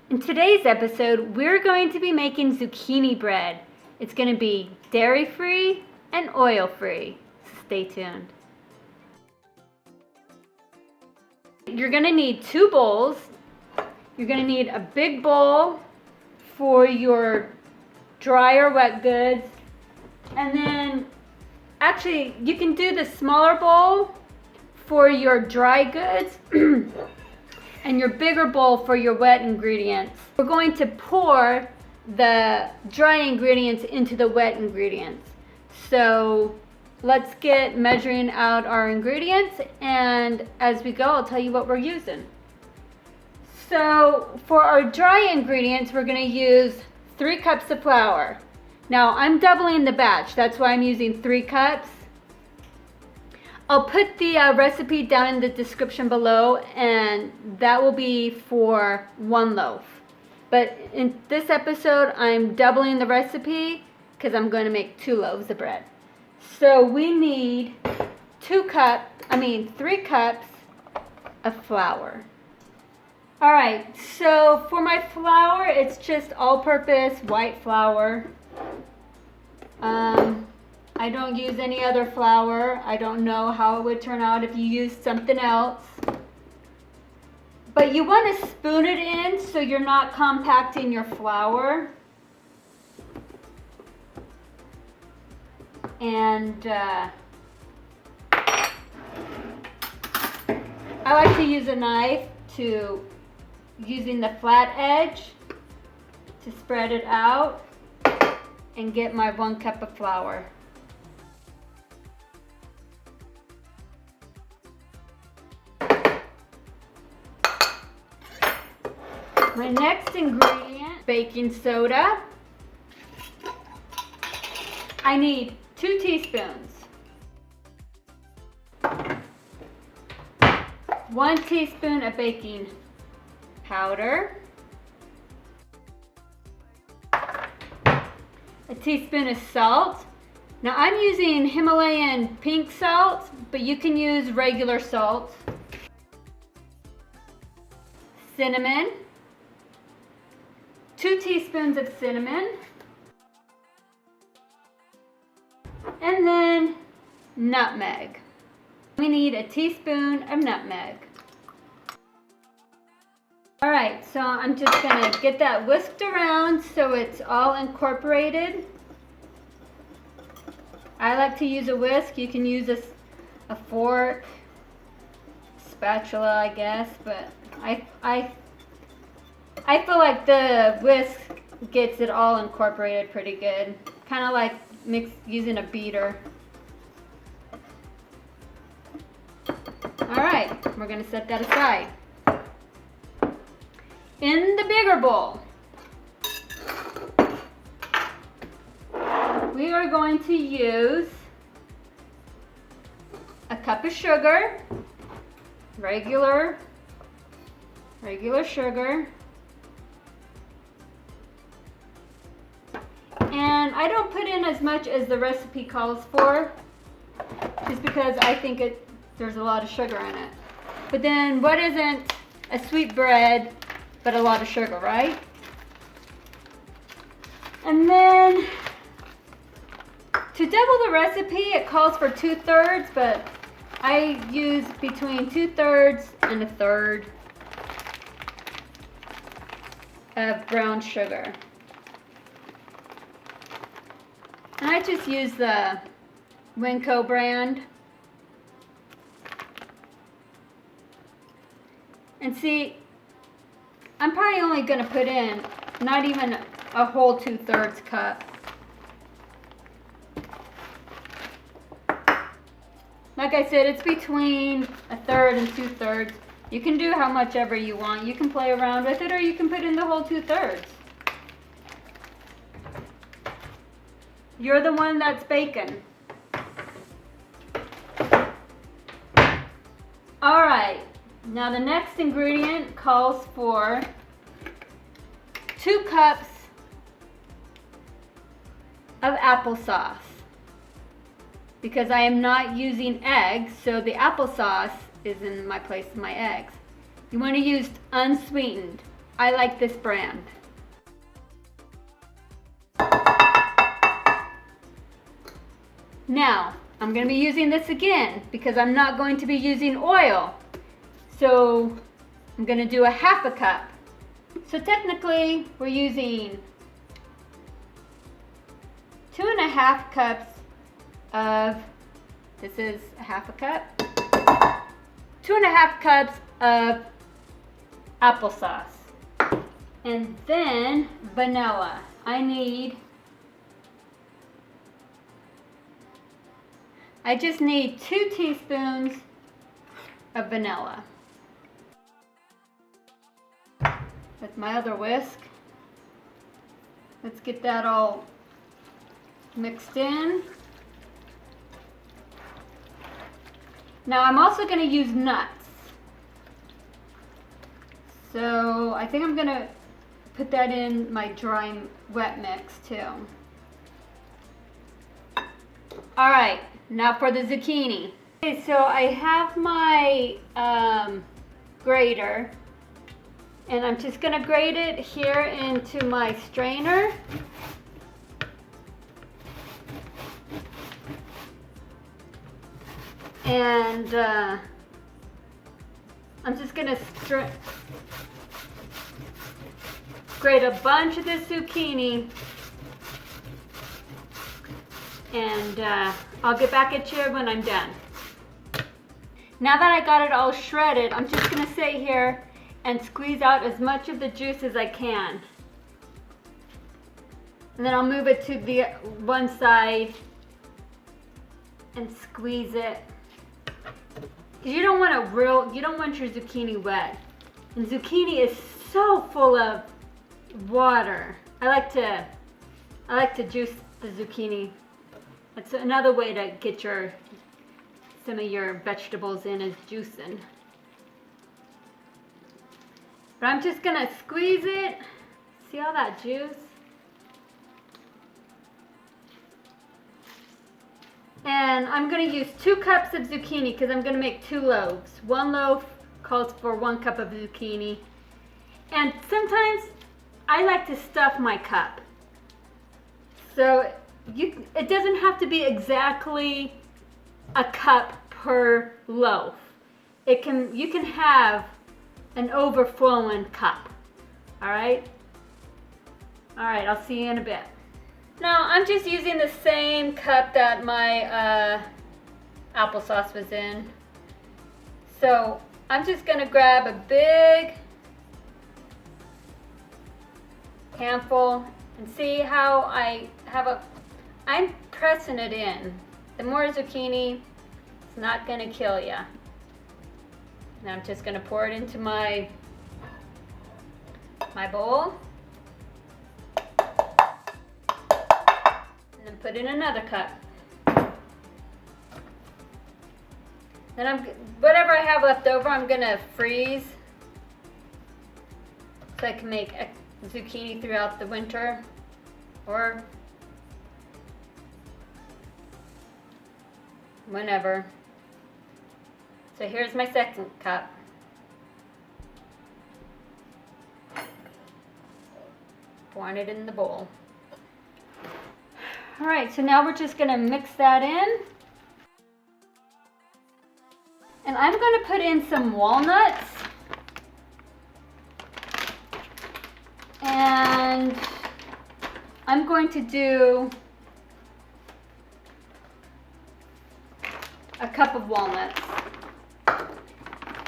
In today's episode, we're going to be making zucchini bread. It's going to be dairy-free and oil-free. So stay tuned. You're going to need 2 bowls. You're going to need a big bowl for your dry or wet goods. And then, actually, you can do the smaller bowl for your dry goods and your bigger bowl for your wet ingredients. We're going to pour the dry ingredients into the wet ingredients. So let's get measuring out our ingredients, and as we go, I'll tell you what we're using. So for our dry ingredients, we're going to use 3 cups of flour. Now I'm doubling the batch, that's why I'm using 3 cups. I'll put the recipe down in the description below, and that will be for 1 loaf. But in this episode, I'm doubling the recipe because I'm going to make 2 loaves of bread. So we need 3 cups of flour. All right, so for my flour, it's just all-purpose white flour. I don't use any other flour. I don't know how it would turn out if you used something else. But you want to spoon it in so you're not compacting your flour. And I like to use a knife using the flat edge to spread it out and get my 1 cup of flour. My next ingredient, baking soda. I need 2 teaspoons. 1 teaspoon of baking powder. A teaspoon of salt. Now I'm using Himalayan pink salt, but you can use regular salt. Cinnamon. 2 teaspoons of cinnamon. And then nutmeg. We need a teaspoon of nutmeg. All right, so I'm just gonna get that whisked around so it's all incorporated. I like to use a whisk. You can use a fork, spatula, I guess, but I feel like the whisk gets it all incorporated pretty good. Kind of like using a beater. All right, we're gonna set that aside. In the bigger bowl, we are going to use a cup of sugar, regular sugar. And I don't put in as much as the recipe calls for, just because I think there's a lot of sugar in it. But then what isn't a sweet bread but a lot of sugar, right? And then to double the recipe, it calls for 2/3, but I use between 2/3 and 1/3 of brown sugar. And I just use the Winco brand. And see, I'm probably only going to put in not even a whole 2/3 cup. Like I said, it's between 1/3 and 2/3. You can do how much ever you want. You can play around with it, or you can put in the whole 2/3. You're the one that's baking. All right, now the next ingredient calls for 2 cups of applesauce. Because I am not using eggs, so the applesauce is in my place of my eggs. You want to use unsweetened. I like this brand. Now, I'm going to be using this again because I'm not going to be using oil. So I'm going to do a half a cup. So technically we're using 2.5 cups of, this is a half a cup, 2.5 cups of applesauce. And then vanilla. I just need 2 teaspoons of vanilla. With my other whisk, let's get that all mixed in. Now I'm also going to use nuts. So I think I'm going to put that in my dry wet mix too. All right, now for the zucchini. Okay, so I have my grater, and I'm just going to grate it here into my strainer. And I'm just going to grate a bunch of this zucchini, and I'll get back at you when I'm done. Now that I got it all shredded, I'm just going to sit here and squeeze out as much of the juice as I can. And then I'll move it to the one side and squeeze it. Because you don't want your zucchini wet. And zucchini is so full of water. I like to juice the zucchini. That's another way to get some of your vegetables in, is juicing. But I'm just gonna squeeze it. See all that juice? And I'm gonna use 2 cups of zucchini because I'm gonna make 2 loaves. 1 loaf calls for 1 cup of zucchini. And sometimes I like to stuff my cup. So it doesn't have to be exactly a cup per loaf. You can have an overflowing cup. All right, I'll see you in a bit. Now I'm just using the same cup that my applesauce was in. So I'm just gonna grab a big handful and see how I'm pressing it in. The more zucchini, it's not gonna kill you. Now I'm just gonna pour it into my bowl. And then put in another cup. Then whatever I have left over, I'm gonna freeze so I can make a zucchini throughout the winter, or whenever. So here's my second cup. Pouring it in the bowl. All right, so now we're just gonna mix that in. And I'm gonna put in some walnuts. And I'm going to do a cup of walnuts.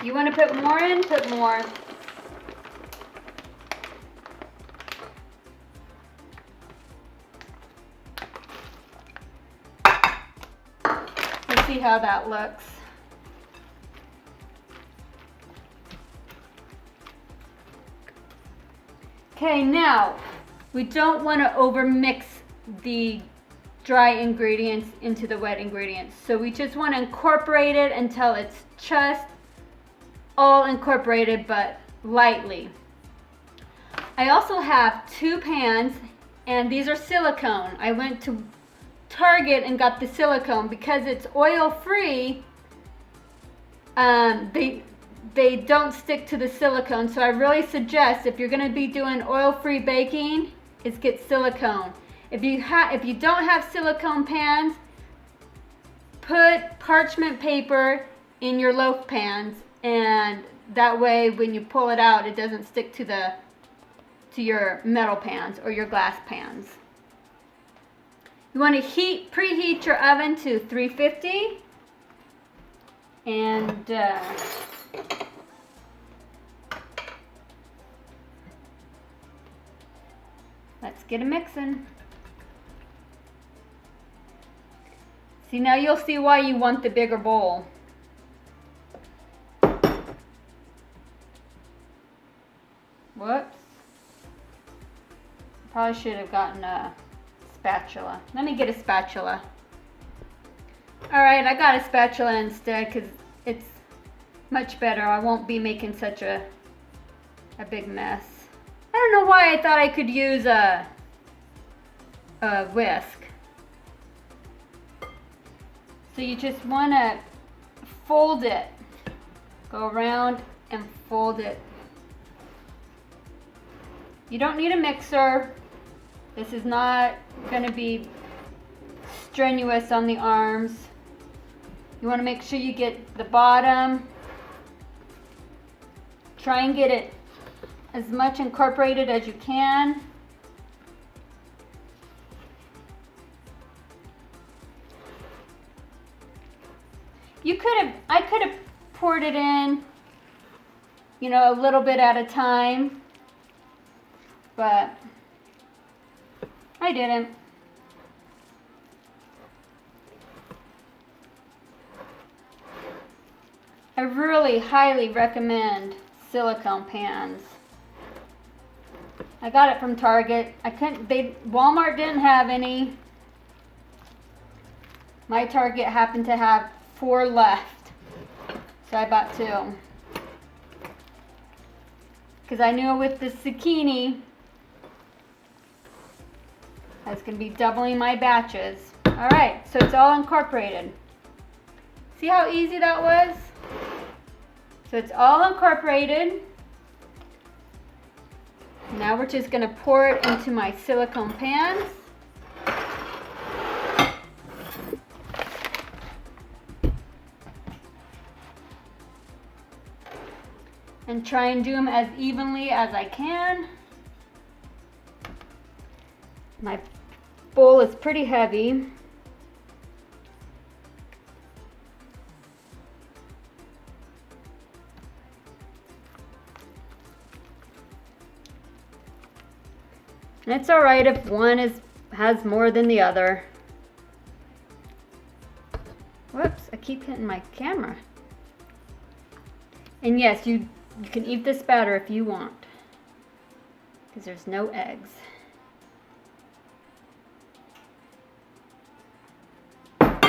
You want to put more in, put more. Let's see how that looks. Okay, now we don't want to overmix the dry ingredients into the wet ingredients. So we just want to incorporate it until it's just all incorporated, but lightly. I also have 2 pans, and these are silicone. I went to Target and got the silicone because it's oil free. they don't stick to the silicone. So I really suggest, if you're going to be doing oil-free baking, is get silicone. If you don't have silicone pans, put parchment paper in your loaf pans, and that way when you pull it out, it doesn't stick to your metal pans or your glass pans. You want to preheat your oven to 350, and let's get it mixing. See, now you'll see why you want the bigger bowl. Whoops. Probably should have gotten a spatula. Let me get a spatula. Alright, I got a spatula instead because it's much better. I won't be making such a big mess. I don't know why I thought I could use a whisk. So you just want to fold it. Go around and fold it. You don't need a mixer. This is not going to be strenuous on the arms. You want to make sure you get the bottom. Try and get it as much incorporated as you can. I could have poured it in, you know, a little bit at a time, but I didn't. I really highly recommend silicone pans. I got it from Target. Walmart didn't have any. My Target happened to have 4 left, so I bought 2. Because I knew with the zucchini, I was going to be doubling my batches. Alright, so it's all incorporated. See how easy that was? So it's all incorporated. Now we're just going to pour it into my silicone pans. And try and do them as evenly as I can. My bowl is pretty heavy. And it's alright if one has more than the other. Whoops, I keep hitting my camera. And yes, you can eat this batter if you want, because there's no eggs. Let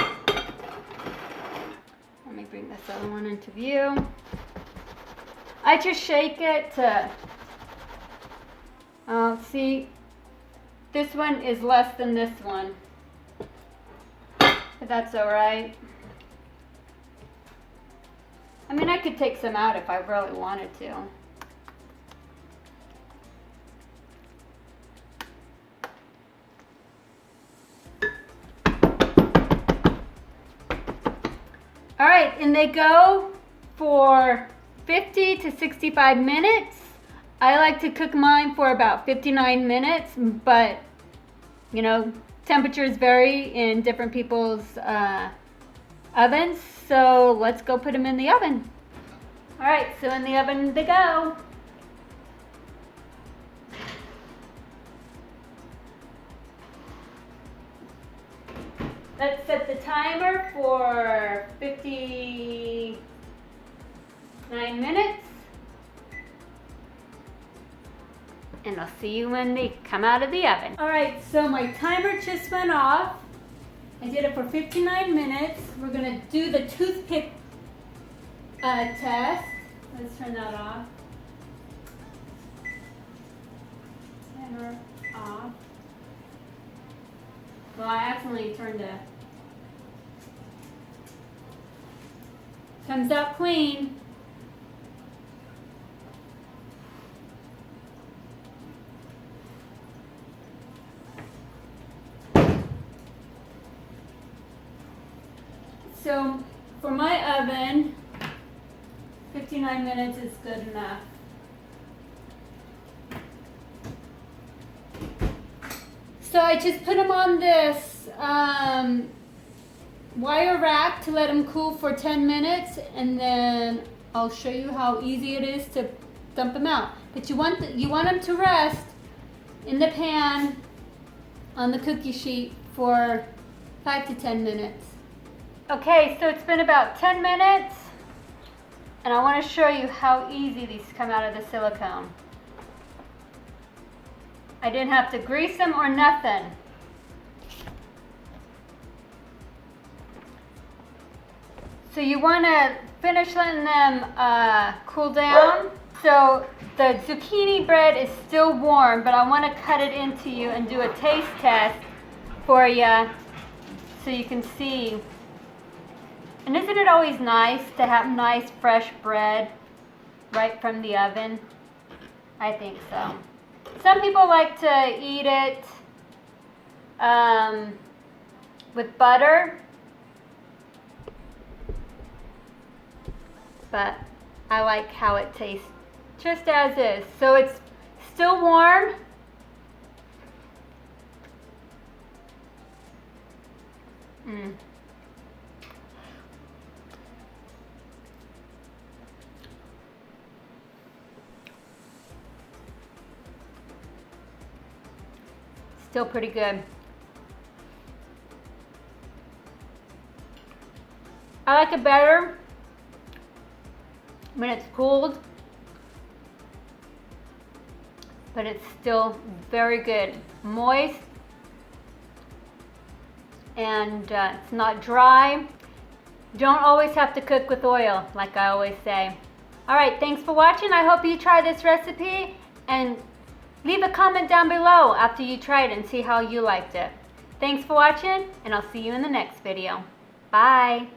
me bring this other one into view. I just shake it to, see, this one is less than this one, but that's alright. I mean, I could take some out if I really wanted to. All right, and they go for 50 to 65 minutes. I like to cook mine for about 59 minutes, but you know, temperatures vary in different people's ovens, so let's go put them in the oven. All right, so in the oven they go. Let's set the timer for 59 minutes. And I'll see you when they come out of the oven. All right, so my timer just went off. I did it for 59 minutes. We're gonna do the toothpick test. Let's turn that off. Timer off. Well, I accidentally turned it. Comes out clean. so for my oven, 59 minutes is good enough. So I just put them on this wire rack to let them cool for 10 minutes, and then I'll show you how easy it is to dump them out. But you want them to rest in the pan on the cookie sheet for 5 to 10 minutes. Okay, so it's been about 10 minutes, and I want to show you how easy these come out of the silicone. I didn't have to grease them or nothing. So you want to finish letting them cool down. So the zucchini bread is still warm, but I want to cut it into you and do a taste test for you so you can see. And isn't it always nice to have nice fresh bread right from the oven? I think so. Some people like to eat it with butter, but I like how it tastes just as is. So it's still warm. Still pretty good. I like it better when it's cooled, but it's still very good. Moist, and it's not dry. You don't always have to cook with oil, like I always say. Alright, thanks for watching. I hope you try this recipe, and leave a comment down below after you try it and see how you liked it. Thanks for watching, and I'll see you in the next video. Bye.